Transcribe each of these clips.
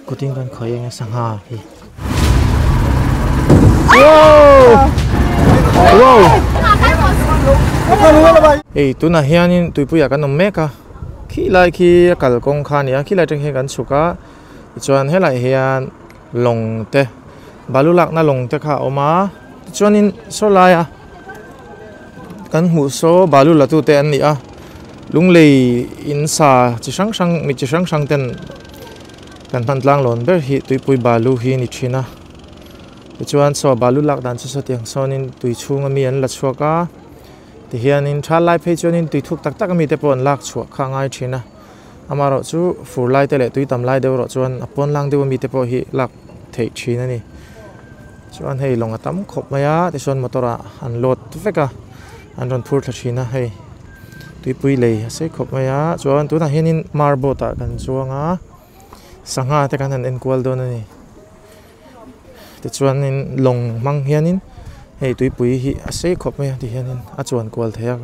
Kuting kan khơi yang sangha hi. Wow. Wow. Tu na hianin tuipuya kan meka. Khi lai khi kal kong khan ya khi lai teng he kan chuka. Chuan he lai hian long te balulak na long te kha oma. Chuanin so lai a. Kan mu so balula tu te an ni a. Lung lei in sa chi sang sang mi chi sang sang ten kan han tlang lon ber hi tuipui balu hi ni thina chuan so balu lak dan chu tiang sonin tui chunga mi an la chuaka ti hianin thal lai phei chuanin tui thuk tak tak mi te pon lak chuak kha ngai thina amaro chu fur lai te le tui tam lai deuh ro chuan apon lang deuh mi te po hi lak thei thina ni chuan hei longa tam khop maya ti son motora an lot veka an ron phur thina hei tuipui lei ase khop maya chuan tu na hianin marbota kan chuanga sangha te kan an enkwal don ani te chuan in long mang hianin hei tuipui hi ase khop maya ti hianin a chuan kwal thea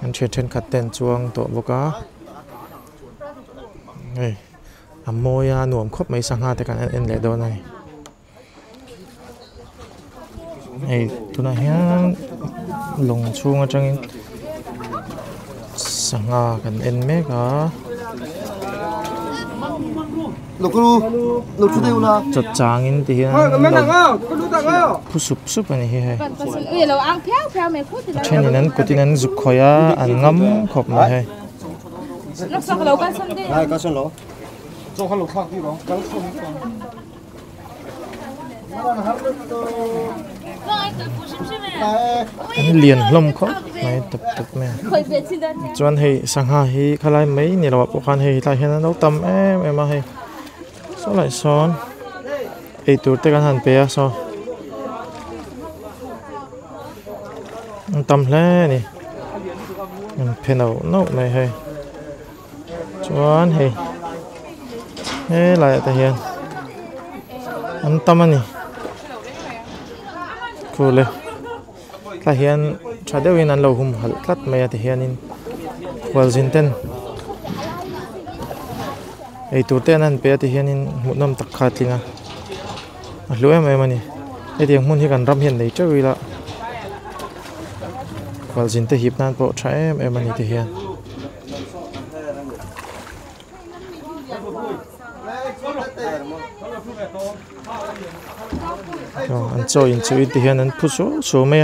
an then khat ten chuang to boka hei amoya nuam khop mai sangha te kan an en le don ani hei tu na hian long chunga tangin sangha kan en meka chột changin thì phu sup này hay trên này có tin anh giúp khoya anh ngắm khop này hay anh liền lom khop này tập mẹ chuan hay sang ha hay khai mấy này là bộ khăn hay lại hiện nấu tầm em hay so lại son ei tur te kan han pe so tam hle ni pheno no mai hay chuan hay he lại ta hian an tam ani cool ta hian thadeu in an lo hum hal tlat mai ta hian in wal zin ten ei tur te an pe ti hianin munam tak kha tlinga a hlu em ani ei tiang mun hi kan ram hian nei chawi la wal jin te hip nan po tha em ani ti hian an cho in chu ti hian an phu so me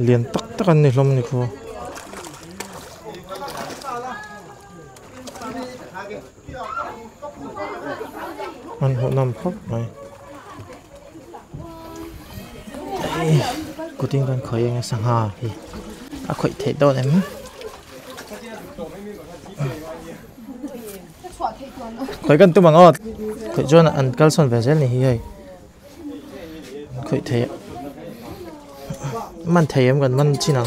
lian tak tak an ni hlom ni kho man hộ nằm khóc này cô tin con khởi anh sang hà thì khởi thể đâu em khởi cần tu bằng ớt khởi cho là ăn cal son về rất là hay khởi thể man thể em gần man chi nào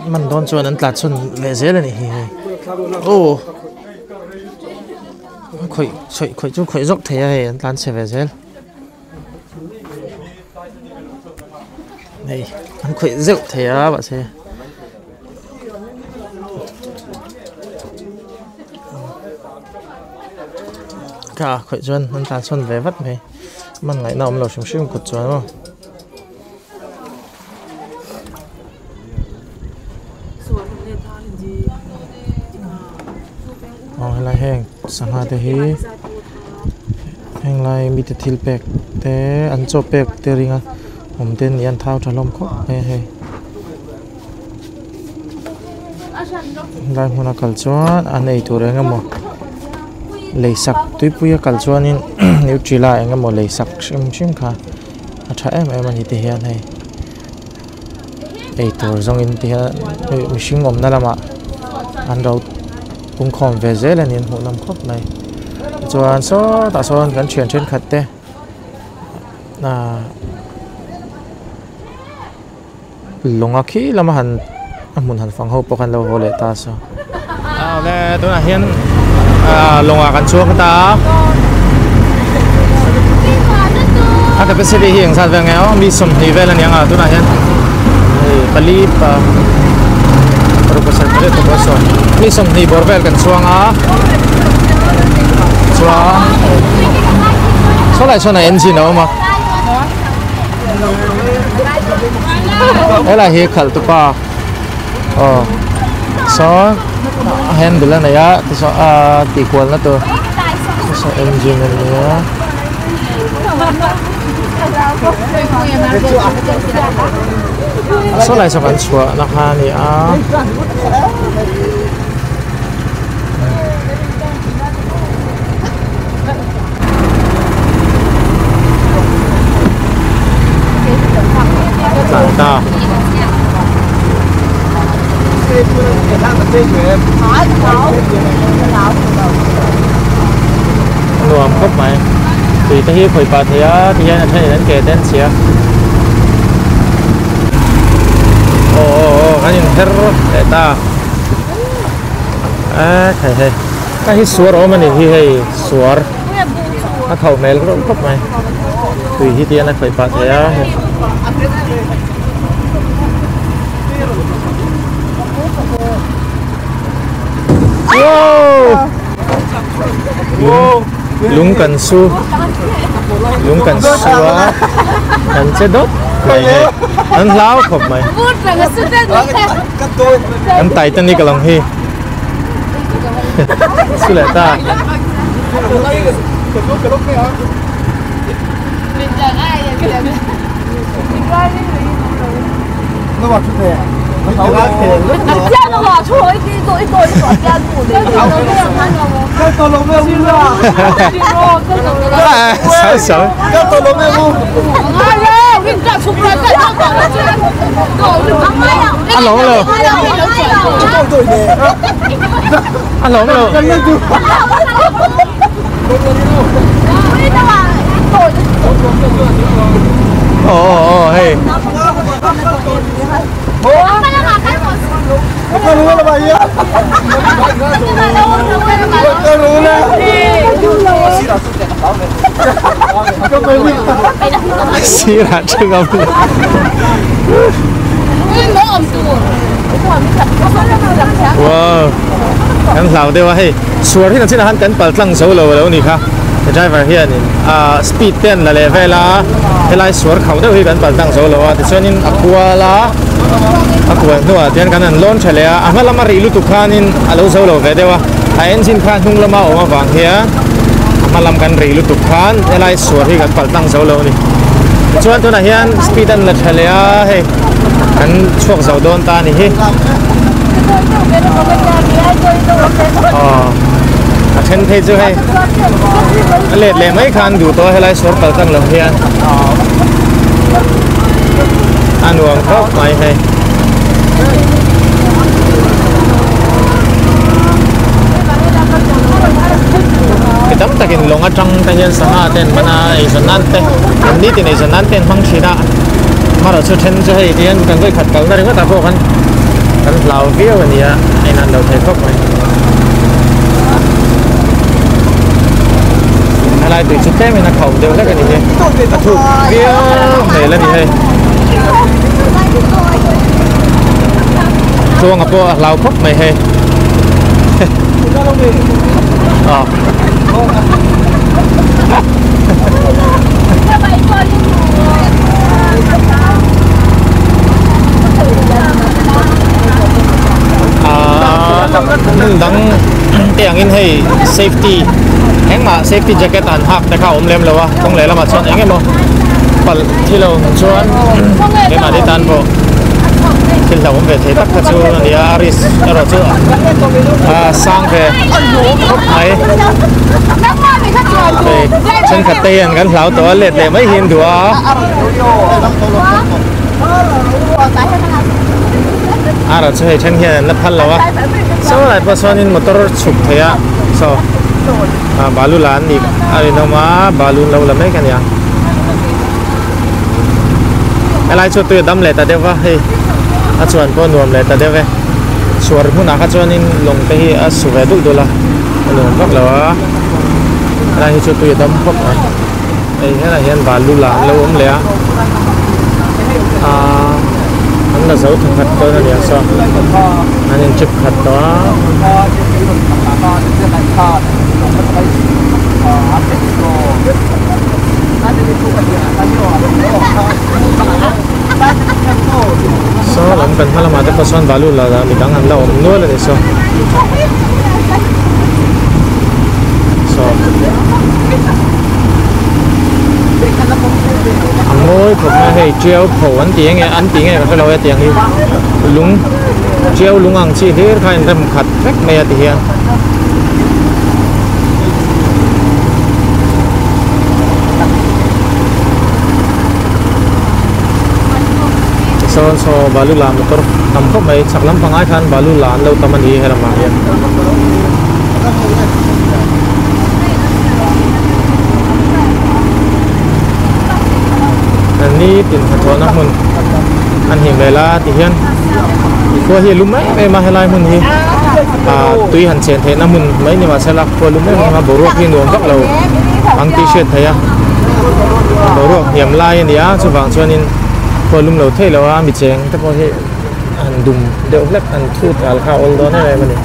man đón cho ăn tạt son về rất là hay ô khởi chung khởi dốc thế hay anh tan sẽ về thế này anh khởi dốc thế á bạn sẽ cả khởi chân anh tan xuân về vắt mày mình lại nào mình sống xuyên cột chuối không lại hang sang ha te hi hang lai mi te thil pek te an cho pek te ringa om ten yan thau thalom kho he he lai huna kal chuan an ei tur enga mo leisak tuipuya kal chuan in neutrila enga mo leisak shim kha a tha em ani te hian hei ei tur zong in te mihring om na lama an ro cũng còn về dễ là niên hộ năm khóc này chuan số ta son gắn chuyển trên khật te là lồng khí là mà hẳn muốn hẳn phẳng hậu bọc hẳn lâu hồ lệ ta sao đây tôi là hiên lồng gắn xuống ta tapi sedih yang saat vengeau bisa nivel yang tu lah ya beli perubahan itu kosong mi som ni borvel kan chuang a chuang so lại so này engine đâu mà là hi khal tu pa so handle này á thì so tỉ quần là tu so engine này á so lại so kan chua na ha ni a ta luồng khóc mày thì ta hiếp hồi bà thì là thấy đến kề đến xìa cái nhìn hết để ta thầy cái hít suar ôm mình thì hay suar nó thầu mèo cũng khóc mày tùy hít tiền là hồi bà thì lúng cần su á cần chết đốt mày ăn láo khóc mày ăn tay chân đi cả lòng hi su lại ta nó vào chút này这样的话，出来一个往家住的，这都没有屋啊！小小，这都没有屋。哎呀，我跟你讲，出不来，再上岗了，ăn lẩu rồi ăn lẩu rồi hey Con rú là bà gì á? Con rú nè. xí là chưa ngâm wow em làm đâyว่า hey สวนที่นั่นสินะฮันกันปัลตั้งโซโล่แล้วนี่ค่ะ driver here นี่speed 10ละเลยเวลาสวนเขาได้กันปัลตั้งโซโล่อ่ะที่ส่วนนี้aquaละaquaตัวเดี๋ยวกันนั่นล้นเฉลี่ยอ่ะแล้วมารีลุตุกขานินอาลูโซโล่เวเดียวengine ขาทุ่งละมาออกมาฟังเฮียมาลำกันรีลุตุกขานเวลาสวนที่กันปัลตั้งโซโล่นี่ส่วนตัวนั้นเฮีย speed 10ละเฉลี่ยเฮ้กันช่วงเสาโดนตานี่เฮ้เช่นที่จะให้เล็ดเลยไม่คันดูตัวให้ไล่สวนปัลตั้งลงเฮียอันวงเขาไม่ให้kita mungkin longa cang tanyan sana ten mana isan nante ini tin isan nante mang cina malah sudah jadi dia bukan gue kat kalau dari mana tahu kan lau view kan ya ini lau tepok kanอะไรตื่นชุดเต้ไม่นักเขาเดียวแล้วกันนี่ถูกเบี้ยวเหนื่อยแล้วนี่เฮ้ยช่วงกับพวกเราพบไม่เฮ้ยอ๋อดังเตียงอินให้ safety แห่งมา safety jacket อันหักแต่เขาอมเล็มเลยวะต้องเลยละมาชนเองไงมั้งปัลที่เราชวนเกี่ยมาที่ตันโบที่เราผมไปเทตักกระชูนี่อาริสเราชูสร้างไปครบไหมไปฉันขัดเตียนกันเราตัวเล็ดเลยไม่เห็นตัวเราช่วยฉันเห็นนับพันแล้ววะสมัยปัจจุบันนี้มอเตอร์ฉุกเถียโซ่บาลูลานอีกอะไรน้องมาบาลูนเราละไม่กันยังอะไรชุดตัวดำเลยแต่เดี๋ยวว่าเฮ้ยส่วนพวกนวมเลยแต่เดี๋ยวว่าส่วนพวกนักส่วนนี้ลงไปสุเวดุดูละหนุ่มพวกเราอะไรชุดตัวดำพวกไอ้เห็นอะไรเห็นบาลูลานเราอุ้มเลย là dấu thực thật tôi là nhiều so anh nhìn chụp thật đó so làm cần hay là mà cái person value là mình đang ăn lâu nuôi là để so ngồi thuộc là hệ treo khẩu ăn tiếng nghe cái lâu tiếng đi lúng treo lúng ăn chi thế khai ra một khát phép mẹ thì hiện so balu la motor tam ko mai chaklam pangai khan balu la lo tamani hera ma ya ani tin thona mun an him lela ti hian ko hi lumai me ma helai mun hi tui han chen the na mun mai ni ma sala ko lumai ma boru ki nuam bak lo ang ti shet thaya boru hiam lai ni a chu wang chuanin ko lum lo thei lo a mi cheng ta ko hi an dum deuh lek an thut al kha ol do na le mani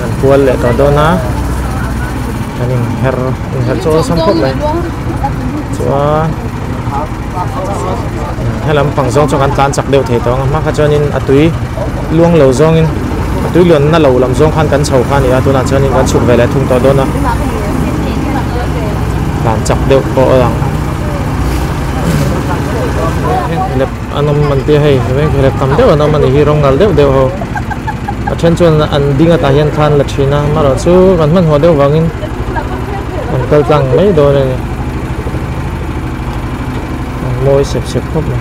an kual le to do na anin her cho sam khop lai cho halam pang zong chong an tlan chak deuh the to ma kha chuanin atui luang lo zong in atui lon na lo lam zong khan kan chho khan ya tu na chuanin kan chuk ve le thung to do na lan chak deuh ko lang lep anom man ti hay ven lep tam deuh anom man hi rong ngal deuh ho a then chuan an dinga ta hian khan la thina maro chu kan man ho deuh wangin an kal tlang mai do ne an moi sep khop na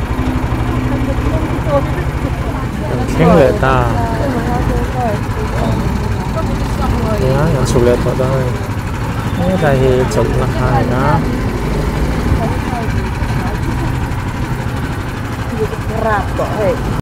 an kheng le ta ya an chuk le tho da ne ta hi chok na khai na rạp của hệ